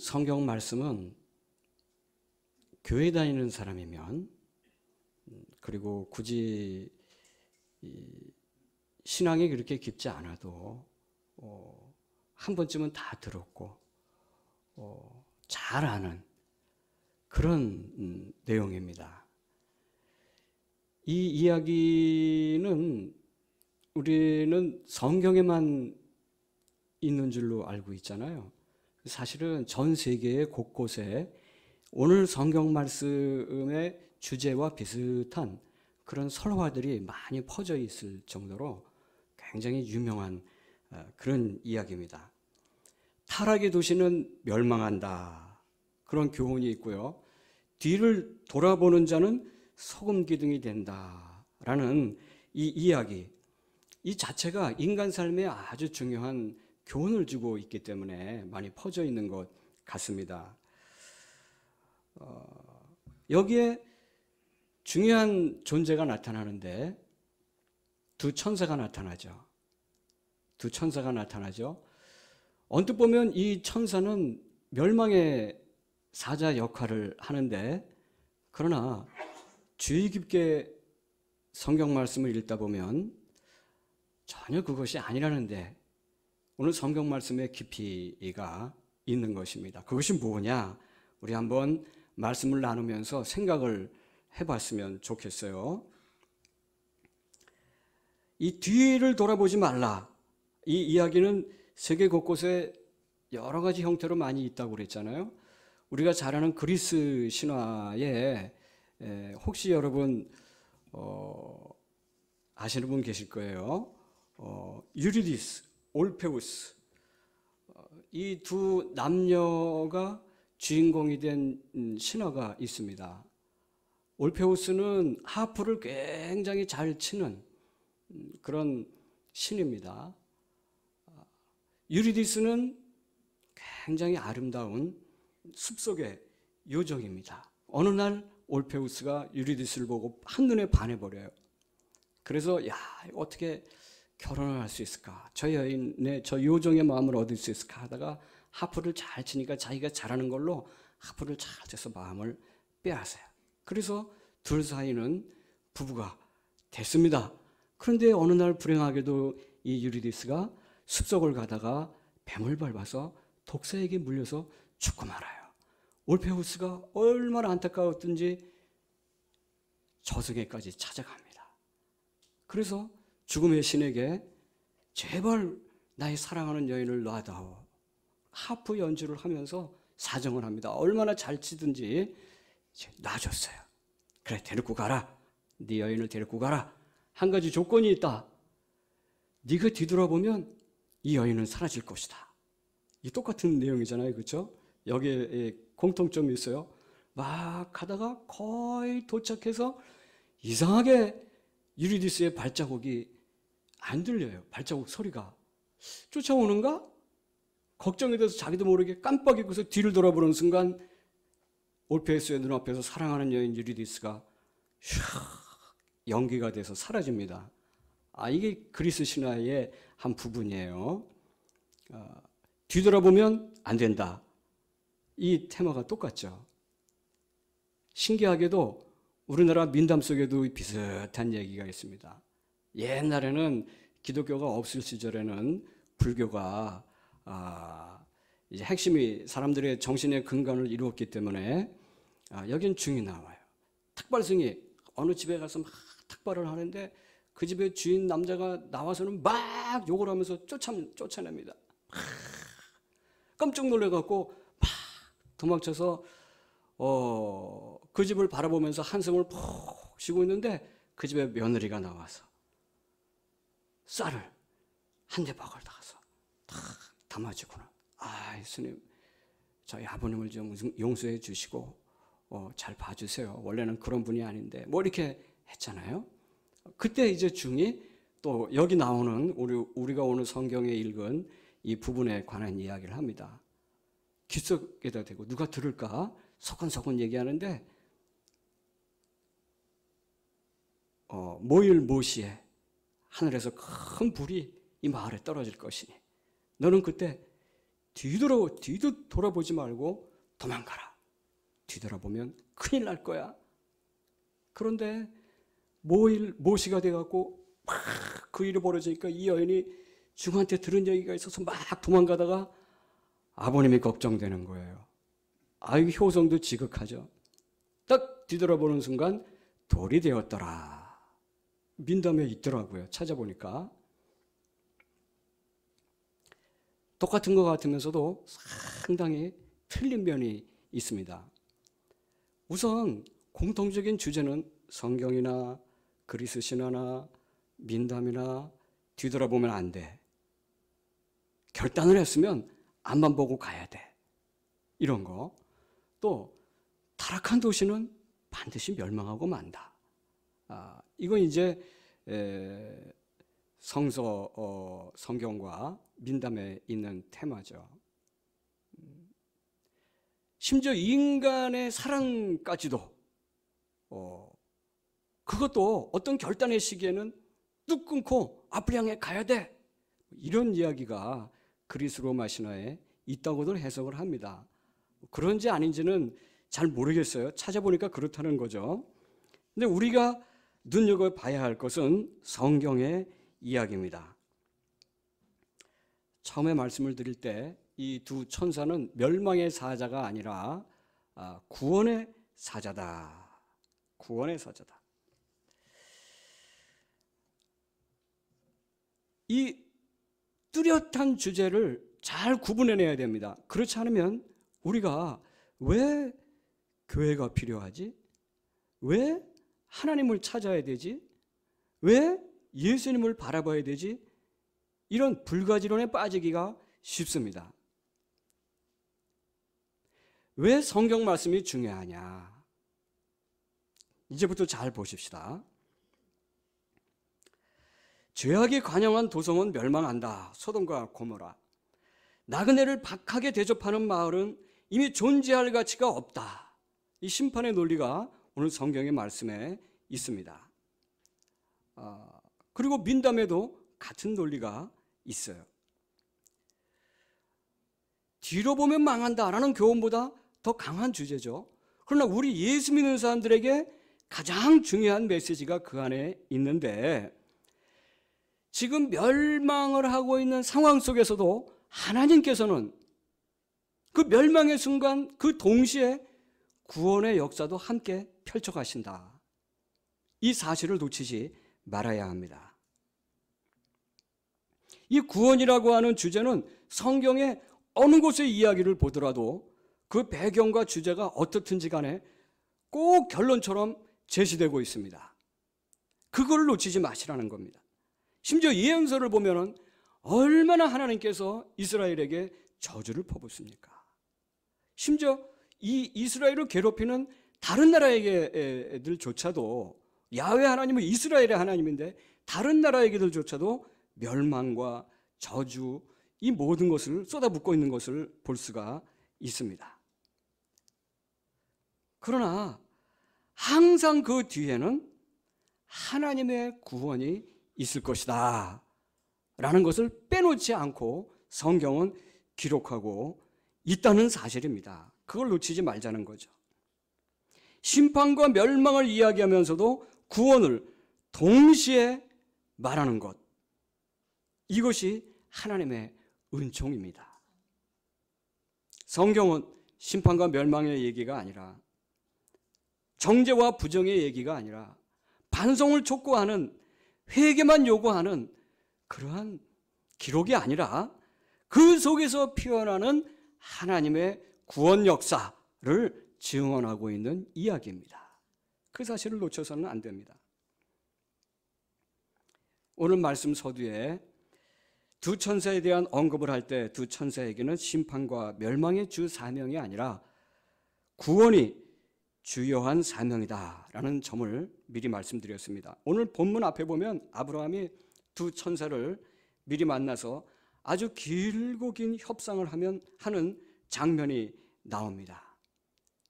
성경 말씀은 교회 다니는 사람이면, 그리고 굳이 신앙이 그렇게 깊지 않아도 한 번쯤은 다 들었고 잘 아는 그런 내용입니다. 이 이야기는 우리는 성경에만 있는 줄로 알고 있잖아요. 사실은 전 세계 곳곳에 오늘 성경 말씀의 주제와 비슷한 그런 설화들이 많이 퍼져 있을 정도로 굉장히 유명한 그런 이야기입니다. 타락의 도시는 멸망한다, 그런 교훈이 있고요. 뒤를 돌아보는 자는 소금 기둥이 된다라는 이 이야기, 이 자체가 인간 삶에 아주 중요한 교훈을 주고 있기 때문에 많이 퍼져 있는 것 같습니다. 여기에 중요한 존재가 나타나는데 두 천사가 나타나죠. 두 천사가 나타나죠. 언뜻 보면 이 천사는 멸망의 사자 역할을 하는데, 그러나 주의 깊게 성경 말씀을 읽다 보면 전혀 그것이 아니라는데 오늘 성경 말씀의 깊이가 있는 것입니다. 그것이 뭐냐? 우리 한번 말씀을 나누면서 생각을 해봤으면 좋겠어요. 이 뒤를 돌아보지 말라, 이 이야기는 세계 곳곳에 여러 가지 형태로 많이 있다고 그랬잖아요. 우리가 잘 아는 그리스 신화에 혹시 여러분 아시는 분 계실 거예요. 유리디스, 올페우스, 이 두 남녀가 주인공이 된 신화가 있습니다. 올페우스는 하프를 굉장히 잘 치는 그런 신입니다. 유리디스는 굉장히 아름다운 숲속의 요정입니다. 어느 날 올페우스가 유리디스를 보고 한눈에 반해버려요. 그래서 어떻게 결혼을 할 수 있을까? 저 여인의, 저 요정의 마음을 얻을 수 있을까 하다가 하프를 잘 치니까 자기가 잘하는 걸로 하프를 잘 쳐서 마음을 빼앗아요. 그래서 둘 사이는 부부가 됐습니다. 그런데 어느 날 불행하게도 이 유리디스가 숲속을 가다가 뱀을 밟아서 독사에게 물려서 죽고 말아요. 올페우스가 얼마나 안타까웠던지 저승에까지 찾아갑니다. 그래서 죽음의 신에게 제발 나의 사랑하는 여인을 놔다오, 하프 연주를 하면서 사정을 합니다. 얼마나 잘 치든지 놔줬어요. 그래, 데리고 가라. 네 여인을 데리고 가라. 한 가지 조건이 있다. 네가 뒤돌아보면 이 여인은 사라질 것이다. 이 똑같은 내용이잖아요, 그렇죠? 여기에 공통점이 있어요. 막 가다가 거의 도착해서 이상하게 유리디스의 발자국이 안 들려요. 발자국 소리가. 쫓아오는가? 걱정이 돼서 자기도 모르게 깜빡 잊고서 뒤를 돌아보는 순간 올페우스의 눈앞에서 사랑하는 여인 유리디스가 슉 연기가 돼서 사라집니다. 이게 그리스 신화의 한 부분이에요. 뒤돌아보면 안 된다. 이 테마가 똑같죠. 신기하게도 우리나라 민담 속에도 비슷한 얘기가 있습니다. 옛날에는 기독교가 없을 시절에는 불교가 이제 핵심이 사람들의 정신의 근간을 이루었기 때문에 여긴 중이 나와요. 탁발승이 어느 집에 가서 막 탁발을 하는데 그 집의 주인 남자가 나와서는 막 욕을 하면서 쫓아냅니다. 깜짝 놀래갖고 막 도망쳐서 그 집을 바라보면서 한숨을 푹 쉬고 있는데 그 집에 며느리가 나와서 쌀을 한 대 박을 나가서 탁 담아주고는 스님, 저희 아버님을 좀 용서해 주시고 잘 봐주세요. 원래는 그런 분이 아닌데 뭐 이렇게 했잖아요. 그때 이제 중이 또 여기 나오는 우리가 오늘 성경에 읽은 이 부분에 관한 이야기를 합니다. 귓속에다 대고 누가 들을까 서건서건 얘기하는데 모일 모시에 하늘에서 큰 불이 이 마을에 떨어질 것이니 너는 그때 뒤도 돌아보지 말고 도망가라. 뒤돌아보면 큰일 날 거야. 그런데 모시가 돼갖고 막 그 일이 벌어지니까 이 여인이 중한테 들은 얘기가 있어서 막 도망가다가 아버님이 걱정되는 거예요. 아이 효성도 지극하죠. 딱 뒤돌아보는 순간 돌이 되었더라. 민담에 있더라고요. 찾아보니까. 똑같은 것 같으면서도 상당히 틀린 면이 있습니다. 우선 공통적인 주제는 성경이나 그리스 신화나 민담이나 뒤돌아보면 안 돼. 결단을 했으면 앞만 보고 가야 돼. 이런 거. 또 타락한 도시는 반드시 멸망하고 만다. 이건 이제 성경과 민담에 있는 테마죠. 심지어 인간의 사랑까지도 그것도 어떤 결단의 시기에는 뚝 끊고 앞을 향해 가야 돼. 이런 이야기가 그리스 로마 신화에 있다고들 해석을 합니다. 그런지 아닌지는 잘 모르겠어요. 찾아보니까 그렇다는 거죠. 근데 우리가 눈여겨봐야 할 것은 성경의 이야기입니다. 처음에 말씀을 드릴 때 이 두 천사는 멸망의 사자가 아니라 구원의 사자다. 구원의 사자다. 이 뚜렷한 주제를 잘 구분해내야 됩니다. 그렇지 않으면 우리가 왜 교회가 필요하지? 왜 하나님을 찾아야 되지? 왜 예수님을 바라봐야 되지? 이런 불가지론에 빠지기가 쉽습니다. 왜 성경 말씀이 중요하냐? 이제부터 잘 보십시다. 죄악이 관영한 도성은 멸망한다. 소돔과 고모라. 나그네를 박하게 대접하는 마을은 이미 존재할 가치가 없다. 이 심판의 논리가 오늘 성경의 말씀에 있습니다. 그리고 민담에도 같은 논리가 있어요. 뒤로 보면 망한다라는 교훈보다 더 강한 주제죠. 그러나 우리 예수 믿는 사람들에게 가장 중요한 메시지가 그 안에 있는데, 지금 멸망을 하고 있는 상황 속에서도 하나님께서는 그 멸망의 순간 그 동시에 구원의 역사도 함께 펼쳐가신다. 이 사실을 놓치지 말아야 합니다. 이 구원이라고 하는 주제는 성경의 어느 곳의 이야기를 보더라도 그 배경과 주제가 어떻든지 간에 꼭 결론처럼 제시되고 있습니다. 그걸 놓치지 마시라는 겁니다. 심지어 예언서를 보면은 얼마나 하나님께서 이스라엘에게 저주를 퍼붓습니까? 심지어 이 이스라엘을 괴롭히는 다른 나라에게들조차도, 야훼 하나님은 이스라엘의 하나님인데 다른 나라에게들조차도 멸망과 저주, 이 모든 것을 쏟아붓고 있는 것을 볼 수가 있습니다. 그러나 항상 그 뒤에는 하나님의 구원이 있을 것이다 라는 것을 빼놓지 않고 성경은 기록하고 있다는 사실입니다. 그걸 놓치지 말자는 거죠. 심판과 멸망을 이야기하면서도 구원을 동시에 말하는 것, 이것이 하나님의 은총입니다. 성경은 심판과 멸망의 얘기가 아니라, 정죄와 부정의 얘기가 아니라, 반성을 촉구하는, 회개만 요구하는 그러한 기록이 아니라 그 속에서 피어나는 하나님의 구원 역사를 증언하고 있는 이야기입니다. 그 사실을 놓쳐서는 안 됩니다. 오늘 말씀 서두에 두 천사에 대한 언급을 할 때 두 천사에게는 심판과 멸망의 주 사명이 아니라 구원이 주요한 사명이다 라는 점을 미리 말씀드렸습니다. 오늘 본문 앞에 보면 아브라함이 두 천사를 미리 만나서 아주 길고 긴 협상을 하는 장면이 나옵니다.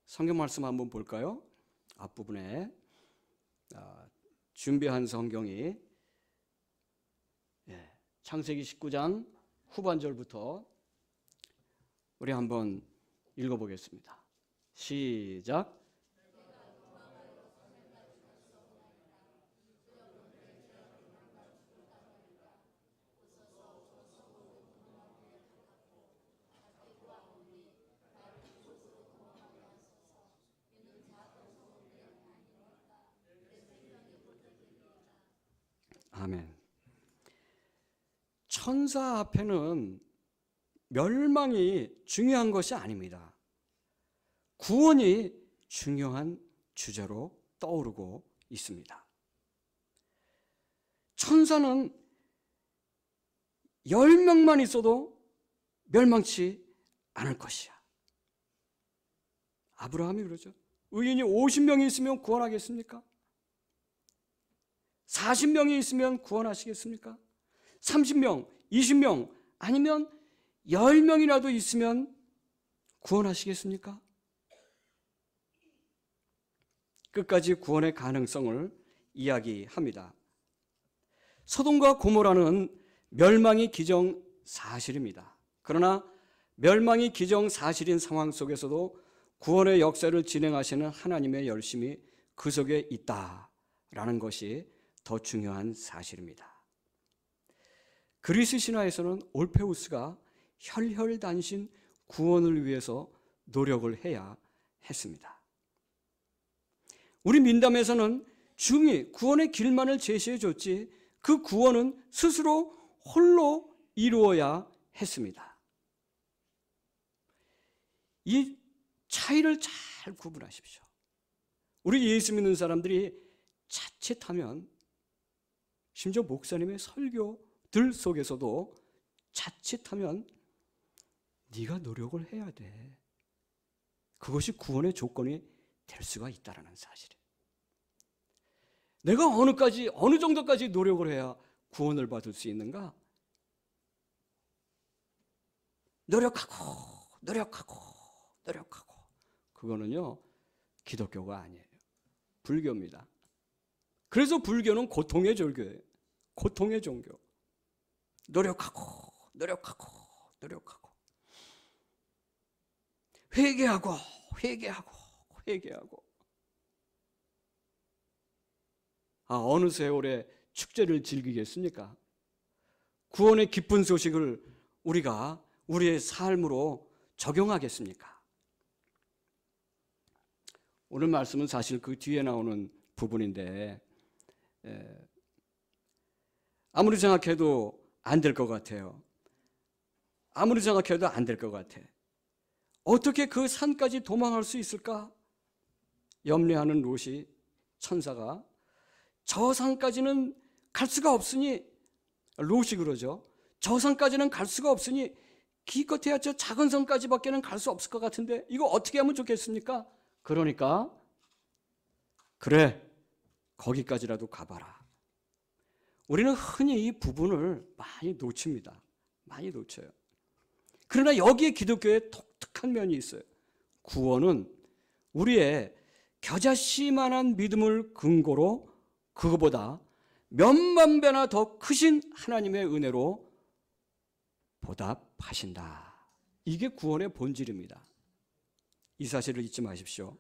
성경 말씀 한번 볼까요? 앞부분에 준비한 성경이 창세기 19장 후반절부터 우리 한번 읽어보겠습니다. 시작. 아멘. 천사 앞에는 멸망이 중요한 것이 아닙니다. 구원이 중요한 주제로 떠오르고 있습니다. 천사는 10명만 있어도 멸망치 않을 것이야. 아브라함이 그러죠. 의인이 50명이 있으면 구원하겠습니까? 40명이 있으면 구원하시겠습니까? 30명, 20명, 아니면 10명이라도 있으면 구원하시겠습니까? 끝까지 구원의 가능성을 이야기합니다. 소돔과 고모라는 멸망이 기정사실입니다. 그러나 멸망이 기정사실인 상황 속에서도 구원의 역사를 진행하시는 하나님의 열심이 그 속에 있다라는 것이 더 중요한 사실입니다. 그리스 신화에서는 올페우스가 혈혈단신 구원을 위해서 노력을 해야 했습니다. 우리 민담에서는 중이 구원의 길만을 제시해 줬지 그 구원은 스스로 홀로 이루어야 했습니다. 이 차이를 잘 구분하십시오. 우리 예수 믿는 사람들이 자칫하면 심지어 목사님의 설교들 속에서도 자칫하면 네가 노력을 해야 돼. 그것이 구원의 조건이 될 수가 있다는 사실이에요. 내가 어느 정도까지 노력을 해야 구원을 받을 수 있는가? 노력하고 그거는요 기독교가 아니에요. 불교입니다. 그래서 불교는 고통의 종교예요. 고통의 종교. 노력하고 회개하고 어느 세월에 축제를 즐기겠습니까? 구원의 기쁜 소식을 우리가 우리의 삶으로 적용하겠습니까? 오늘 말씀은 사실 그 뒤에 나오는 부분인데 아무리 생각해도 안 될 것 같아요. 아무리 생각해도 안 될 것 같아. 어떻게 그 산까지 도망할 수 있을까? 염려하는 롯이 천사가 저 산까지는 갈 수가 없으니, 롯이 그러죠. 저 산까지는 갈 수가 없으니 기껏해야 저 작은 산까지밖에는 갈 수 없을 것 같은데 이거 어떻게 하면 좋겠습니까? 그러니까 그래 거기까지라도 가봐라. 우리는 흔히 이 부분을 많이 놓칩니다. 많이 놓쳐요. 그러나 여기에 기독교의 독특한 면이 있어요. 구원은 우리의 겨자씨만한 믿음을 근거로 그거보다 몇만 배나 더 크신 하나님의 은혜로 보답하신다. 이게 구원의 본질입니다. 이 사실을 잊지 마십시오.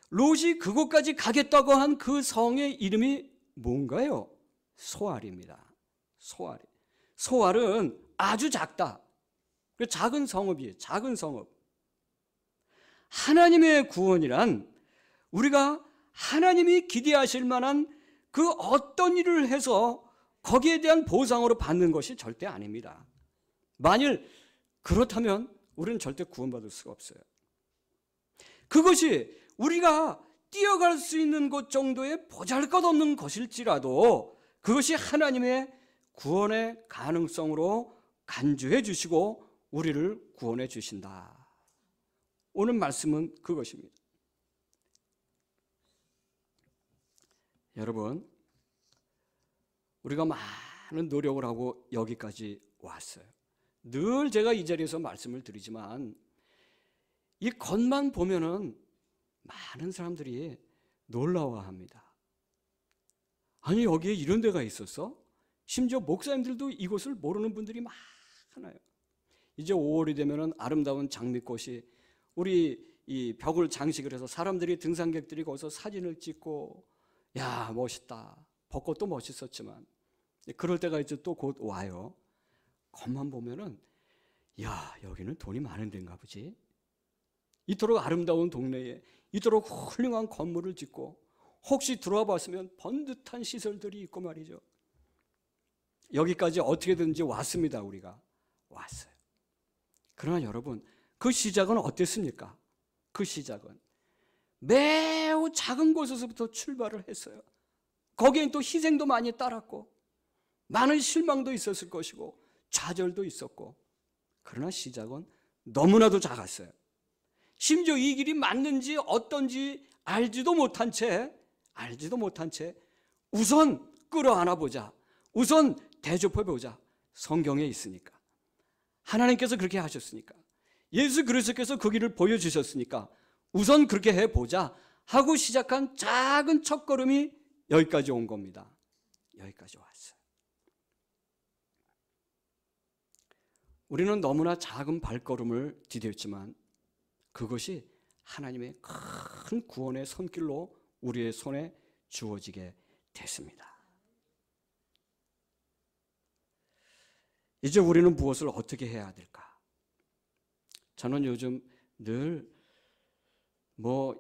롯이 그곳까지 가겠다고 한 그 성의 이름이 뭔가요? 소알입니다. 소알. 소알은 아주 작다. 작은 성읍이에요. 작은 성읍. 하나님의 구원이란 우리가 하나님이 기대하실 만한 그 어떤 일을 해서 거기에 대한 보상으로 받는 것이 절대 아닙니다. 만일 그렇다면 우리는 절대 구원받을 수가 없어요. 그것이 우리가 뛰어갈 수 있는 것 정도의 보잘것없는 것일지라도 그것이 하나님의 구원의 가능성으로 간주해 주시고 우리를 구원해 주신다. 오늘 말씀은 그것입니다. 여러분, 우리가 많은 노력을 하고 여기까지 왔어요. 늘 제가 이 자리에서 말씀을 드리지만 이 겉만 보면은 많은 사람들이 놀라워합니다. 아니 여기에 이런 데가 있었어? 심지어 목사님들도 이곳을 모르는 분들이 많아요. 이제 5월이 되면은 아름다운 장미꽃이 우리 이 벽을 장식을 해서 사람들이 등산객들이 거기서 사진을 찍고 야 멋있다. 벚꽃도 멋있었지만 그럴 때가 이제 또 곧 와요. 겉만 보면은 야 여기는 돈이 많은 데인가 보지. 이토록 아름다운 동네에 이토록 훌륭한 건물을 짓고 혹시 들어와 봤으면 번듯한 시설들이 있고 말이죠. 여기까지 어떻게든지 왔습니다. 우리가 왔어요. 그러나 여러분 그 시작은 어땠습니까? 그 시작은 매우 작은 곳에서부터 출발을 했어요. 거기엔 또 희생도 많이 따랐고 많은 실망도 있었을 것이고 좌절도 있었고 그러나 시작은 너무나도 작았어요. 심지어 이 길이 맞는지 어떤지 알지도 못한 채 우선 끌어안아 보자. 우선 대접해 보자. 성경에 있으니까. 하나님께서 그렇게 하셨으니까. 예수 그리스도께서 그 길을 보여주셨으니까 우선 그렇게 해보자 하고 시작한 작은 첫걸음이 여기까지 온 겁니다. 여기까지 왔어요. 우리는 너무나 작은 발걸음을 디뎠지만 그것이 하나님의 큰 구원의 손길로 우리의 손에 주어지게 됐습니다. 이제 우리는 무엇을 어떻게 해야 될까? 저는 요즘 늘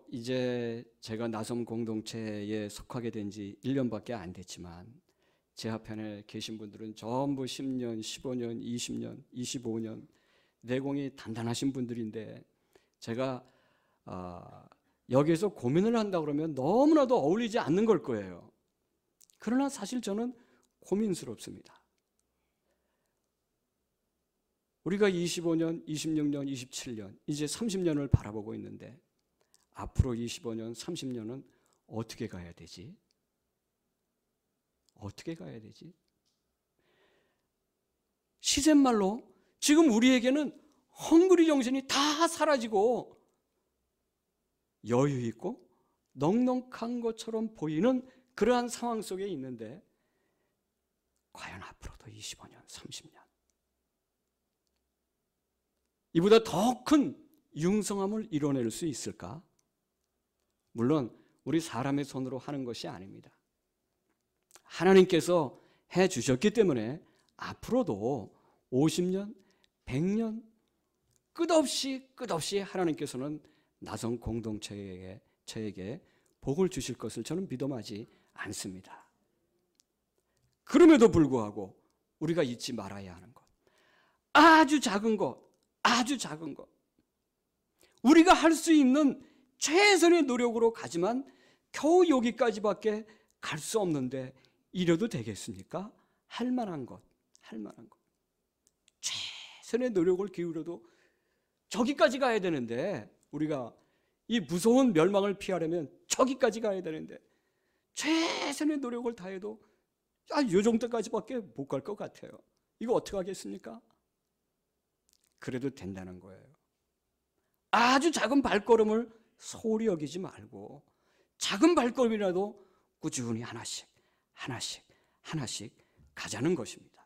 이제 제가 나섬 공동체에 속하게 된 지 1년밖에 안 됐지만 제 앞편에 계신 분들은 전부 10년, 15년, 20년, 25년 내공이 단단하신 분들인데 제가 여기에서 고민을 한다 그러면 너무나도 어울리지 않는 걸 거예요. 그러나 사실 저는 고민스럽습니다. 우리가 25년, 26년, 27년, 이제 30년을 바라보고 있는데 앞으로 25년, 30년은 어떻게 가야 되지? 어떻게 가야 되지? 시쳇말로 지금 우리에게는 헝그리 정신이 다 사라지고 여유 있고 넉넉한 것처럼 보이는 그러한 상황 속에 있는데 과연 앞으로도 25년, 30년 이보다 더 큰 융성함을 이뤄낼 수 있을까? 물론 우리 사람의 손으로 하는 것이 아닙니다. 하나님께서 해주셨기 때문에 앞으로도 50년, 100년 끝없이 하나님께서는 나성 공동체에게 저에게 복을 주실 것을 저는 믿음하지 않습니다. 그럼에도 불구하고 우리가 잊지 말아야 하는 것, 아주 작은 것, 우리가 할 수 있는 최선의 노력으로 가지만 겨우 여기까지밖에 갈 수 없는데 이래도 되겠습니까? 할 만한 것. 최선의 노력을 기울여도 저기까지 가야 되는데 우리가 이 무서운 멸망을 피하려면 저기까지 가야 되는데 최선의 노력을 다해도 요 정도까지밖에 못 갈 것 같아요. 이거 어떻게 하겠습니까? 그래도 된다는 거예요. 아주 작은 발걸음을 소홀히 여기지 말고 작은 발걸음이라도 꾸준히 하나씩 가자는 것입니다.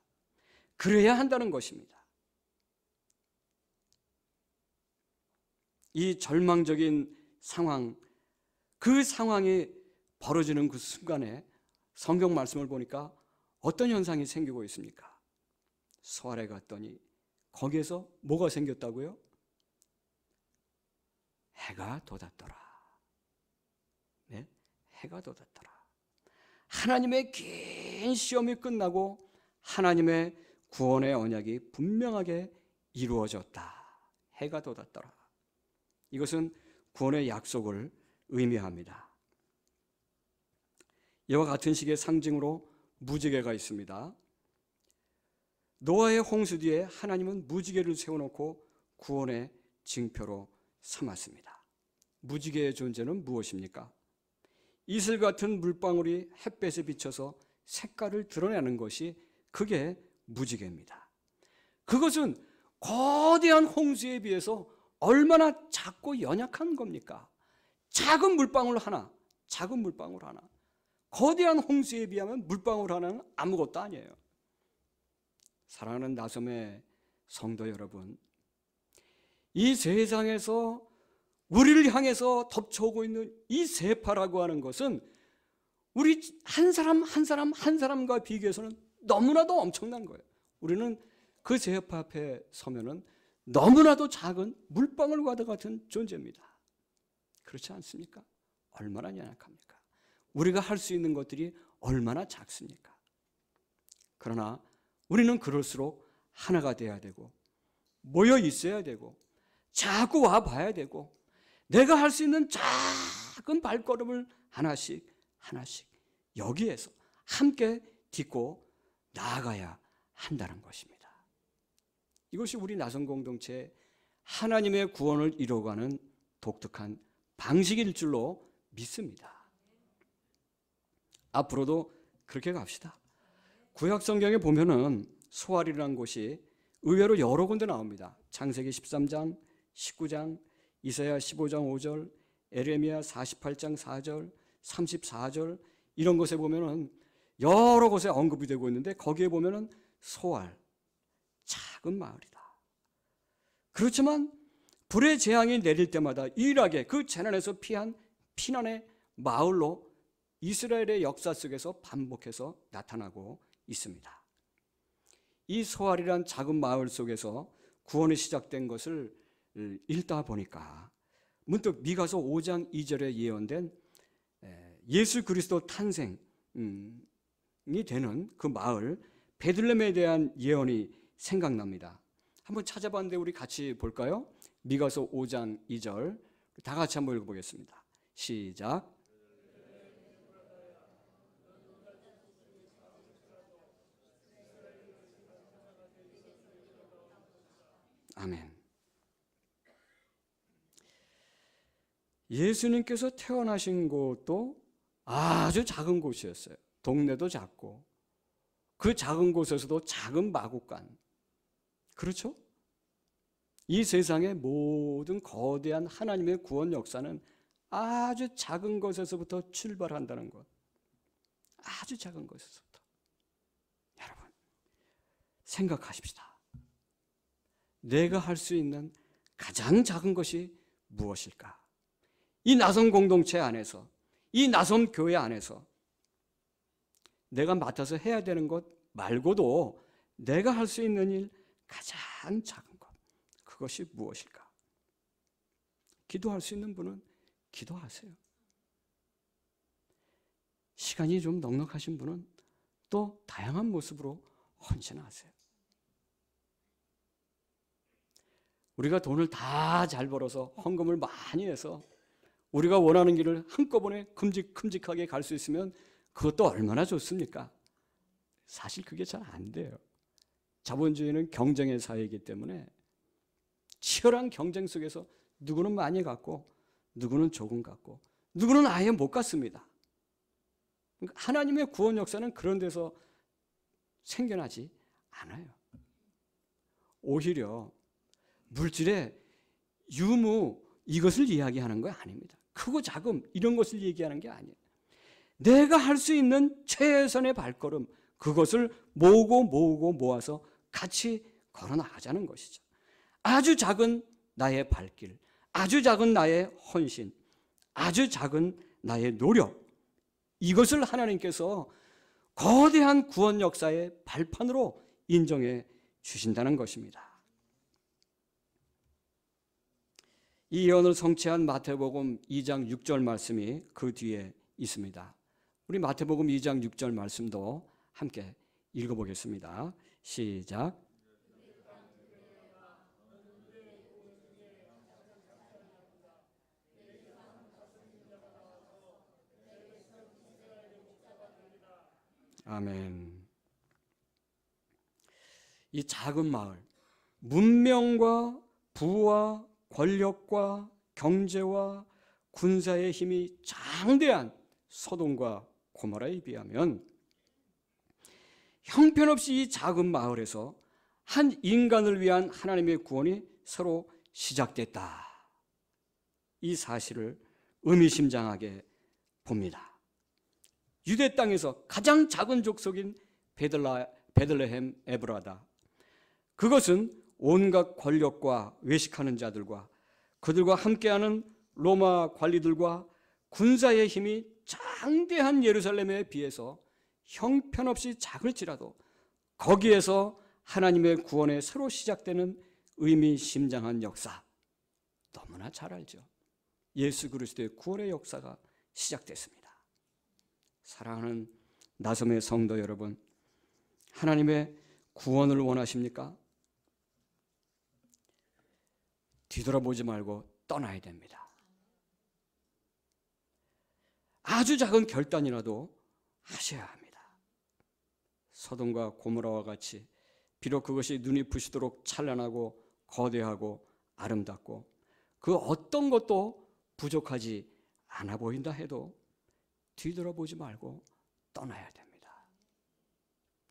그래야 한다는 것입니다. 이 절망적인 상황, 그 상황이 벌어지는 그 순간에 성경 말씀을 보니까 어떤 현상이 생기고 있습니까? 서알에 갔더니 거기에서 뭐가 생겼다고요? 해가 돋았더라. 네? 해가 돋았더라. 하나님의 긴 시험이 끝나고 하나님의 구원의 언약이 분명하게 이루어졌다. 해가 돋았더라. 이것은 구원의 약속을 의미합니다. 이와 같은 식의 상징으로 무지개가 있습니다. 노아의 홍수 뒤에 하나님은 무지개를 세워놓고 구원의 징표로 삼았습니다. 무지개의 존재는 무엇입니까? 이슬 같은 물방울이 햇볕에 비쳐서 색깔을 드러내는 것이 그게 무지개입니다. 그것은 거대한 홍수에 비해서 얼마나 작고 연약한 겁니까? 작은 물방울 하나. 거대한 홍수에 비하면 물방울 하나는 아무것도 아니에요. 사랑하는 나섬의 성도 여러분, 이 세상에서 우리를 향해서 덮쳐오고 있는 이 세파라고 하는 것은 우리 한 사람 한 사람 한 사람과 비교해서는 너무나도 엄청난 거예요. 우리는 그 세파 앞에 서면은 너무나도 작은 물방울과 같은 존재입니다. 그렇지 않습니까? 얼마나 연약합니까? 우리가 할 수 있는 것들이 얼마나 작습니까? 그러나 우리는 그럴수록 하나가 돼야 되고 모여 있어야 되고 자꾸 와 봐야 되고 내가 할 수 있는 작은 발걸음을 하나씩 하나씩 여기에서 함께 딛고 나아가야 한다는 것입니다. 이것이 우리 나선 공동체의 하나님의 구원을 이루어가는 독특한 방식일 줄로 믿습니다. 앞으로도 그렇게 갑시다. 구약 성경에 보면은 소알이라는 곳이 의외로 여러 군데 나옵니다. 창세기 13장, 19장, 이사야 15장 5절, 에레미야 48장 4절, 34절 이런 것에 보면은 여러 곳에 언급이 되고 있는데 거기에 보면은 소알, 작은 마을이다. 그렇지만 불의 재앙이 내릴 때마다 유일하게 그 재난에서 피한 피난의 마을로 이스라엘의 역사 속에서 반복해서 나타나고 있습니다. 이 소알이란 작은 마을 속에서 구원이 시작된 것을 읽다 보니까 문득 미가서 5장 2절에 예언된 예수 그리스도 탄생이 되는 그 마을 베들레헴에 대한 예언이 생각납니다. 한번 찾아봤는데 우리 같이 볼까요? 미가서 5장 2절 다 같이 한번 읽어보겠습니다. 시작. 아멘. 예수님께서 태어나신 곳도 아주 작은 곳이었어요. 동네도 작고 그 작은 곳에서도 작은 마구간. 그렇죠? 이 세상의 모든 거대한 하나님의 구원 역사는 아주 작은 것에서부터 출발한다는 것. 아주 작은 것에서부터. 여러분, 생각하십시다. 내가 할 수 있는 가장 작은 것이 무엇일까? 이 나선 공동체 안에서, 이 나선 교회 안에서 내가 맡아서 해야 되는 것 말고도 내가 할 수 있는 일 가장 작은 것, 그것이 무엇일까? 기도할 수 있는 분은 기도하세요. 시간이 좀 넉넉하신 분은 또 다양한 모습으로 헌신하세요. 우리가 돈을 다 잘 벌어서 헌금을 많이 해서 우리가 원하는 길을 한꺼번에 큼직큼직하게 갈 수 있으면 그것도 얼마나 좋습니까? 사실 그게 잘 안 돼요. 자본주의는 경쟁의 사회이기 때문에 치열한 경쟁 속에서 누구는 많이 갖고 누구는 조금 갖고 누구는 아예 못 갖습니다. 하나님의 구원 역사는 그런 데서 생겨나지 않아요. 오히려 물질의 유무 이것을 이야기하는 거 아닙니다. 크고 작음 이런 것을 얘기하는 게 아니에요. 내가 할 수 있는 최선의 발걸음 그것을 모으고 모아서 같이 걸어 나가자는 것이죠. 아주 작은 나의 발길, 아주 작은 나의 헌신, 아주 작은 나의 노력 이것을 하나님께서 거대한 구원 역사의 발판으로 인정해 주신다는 것입니다. 이 예언을 성취한 마태복음 2장 6절 말씀이 그 뒤에 있습니다. 우리 마태복음 2장 6절 말씀도 함께 읽어보겠습니다. 시작. 아멘. 이 작은 마을, 문명과 부와 권력과 경제와 군사의 힘이 장대한 소돔과 고모라에 비하면 형편없이 이 작은 마을에서 한 인간을 위한 하나님의 구원이 새로 시작됐다. 이 사실을 의미심장하게 봅니다. 유대 땅에서 가장 작은 족속인 베들레헴 에브라다. 그것은 온갖 권력과 외식하는 자들과 그들과 함께하는 로마 관리들과 군사의 힘이 장대한 예루살렘에 비해서 형편없이 작을지라도 거기에서 하나님의 구원의 새로 시작되는 의미심장한 역사, 너무나 잘 알죠. 예수 그리스도의 구원의 역사가 시작됐습니다. 사랑하는 나섬의 성도 여러분, 하나님의 구원을 원하십니까? 뒤돌아보지 말고 떠나야 됩니다. 아주 작은 결단이라도 하셔야 합니다. 소돔과 고모라와 같이 비록 그것이 눈이 부시도록 찬란하고 거대하고 아름답고 그 어떤 것도 부족하지 않아 보인다 해도 뒤돌아보지 말고 떠나야 됩니다.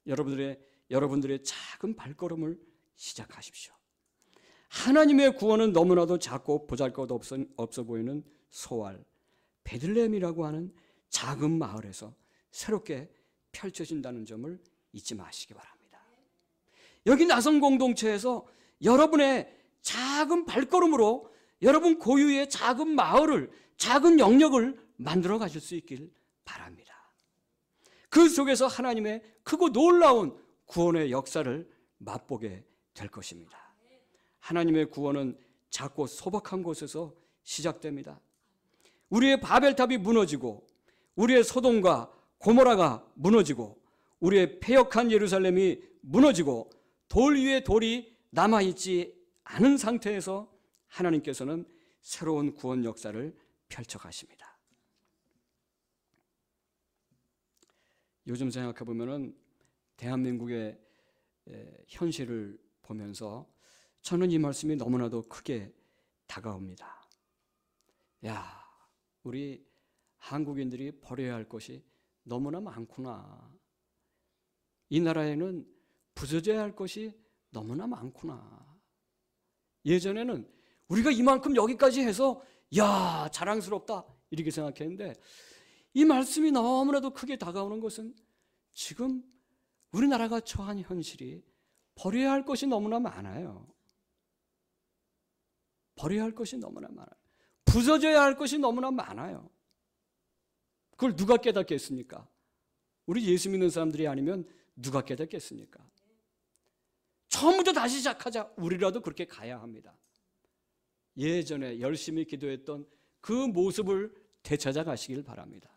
여러분들의 작은 발걸음을 시작하십시오. 하나님의 구원은 너무나도 작고 보잘것없어 보이는 소알, 베들레헴이라고 하는 작은 마을에서 새롭게 펼쳐진다는 점을 잊지 마시기 바랍니다. 여기 나선 공동체에서 여러분의 작은 발걸음으로 여러분 고유의 작은 마을을, 작은 영역을 만들어 가실 수 있길 바랍니다. 그 속에서 하나님의 크고 놀라운 구원의 역사를 맛보게 될 것입니다. 하나님의 구원은 작고 소박한 곳에서 시작됩니다. 우리의 바벨탑이 무너지고 우리의 소돔과 고모라가 무너지고 우리의 패역한 예루살렘이 무너지고 돌 위에 돌이 남아있지 않은 상태에서 하나님께서는 새로운 구원 역사를 펼쳐가십니다. 요즘 생각해 보면은 대한민국의 현실을 보면서 저는 이 말씀이 너무나도 크게 다가옵니다. 야, 우리 한국인들이 버려야 할 것이 너무나 많구나. 이 나라에는 부서져야 할 것이 너무나 많구나. 예전에는 우리가 이만큼 여기까지 해서 야, 자랑스럽다 이렇게 생각했는데 이 말씀이 너무나도 크게 다가오는 것은 지금 우리나라가 처한 현실이 버려야 할 것이 너무나 많아요. 버려야 할 것이 너무나 많아요. 부서져야 할 것이 너무나 많아요. 그걸 누가 깨닫겠습니까? 우리 예수 믿는 사람들이 아니면 누가 깨닫겠습니까? 처음부터 다시 시작하자. 우리라도 그렇게 가야 합니다. 예전에 열심히 기도했던 그 모습을 되찾아 가시길 바랍니다.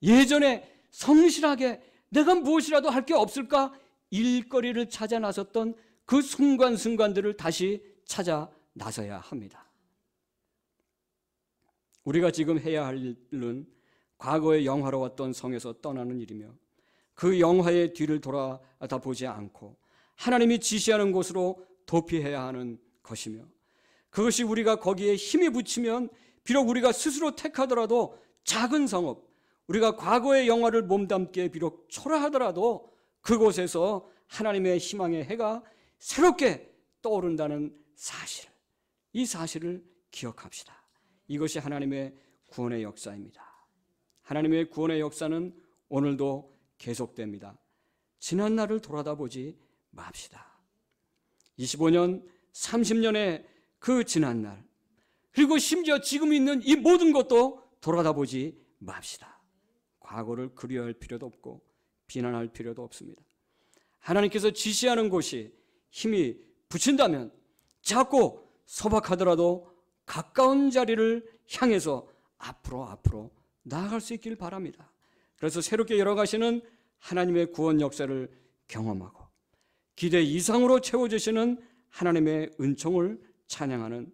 예전에 성실하게 내가 무엇이라도 할 게 없을까 일거리를 찾아 나섰던 그 순간순간들을 다시 찾아 나서야 합니다. 우리가 지금 해야 할 일은 과거의 영화로웠던 성에서 떠나는 일이며 그 영화의 뒤를 돌아다 보지 않고 하나님이 지시하는 곳으로 도피해야 하는 것이며 그것이 우리가 거기에 힘이 붙이면 비록 우리가 스스로 택하더라도 작은 성읍, 우리가 과거의 영화를 몸담기에 비록 초라하더라도 그곳에서 하나님의 희망의 해가 새롭게 떠오른다는 사실, 이 사실을 기억합시다. 이것이 하나님의 구원의 역사입니다. 하나님의 구원의 역사는 오늘도 계속됩니다. 지난 날을 돌아다보지 맙시다. 25년, 30년의 그 지난 날, 그리고 심지어 지금 있는 이 모든 것도 돌아다보지 맙시다. 과거를 그리워할 필요도 없고 비난할 필요도 없습니다. 하나님께서 지시하는 곳이 힘이 붙인다면 작고 소박하더라도 가까운 자리를 향해서 앞으로 나아갈 수 있길 바랍니다. 그래서 새롭게 열어가시는 하나님의 구원 역사를 경험하고 기대 이상으로 채워주시는 하나님의 은총을 찬양하는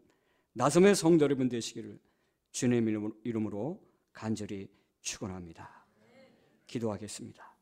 나섬의 성도 여러분 되시기를 주님의 이름으로 간절히 축원합니다. 기도하겠습니다.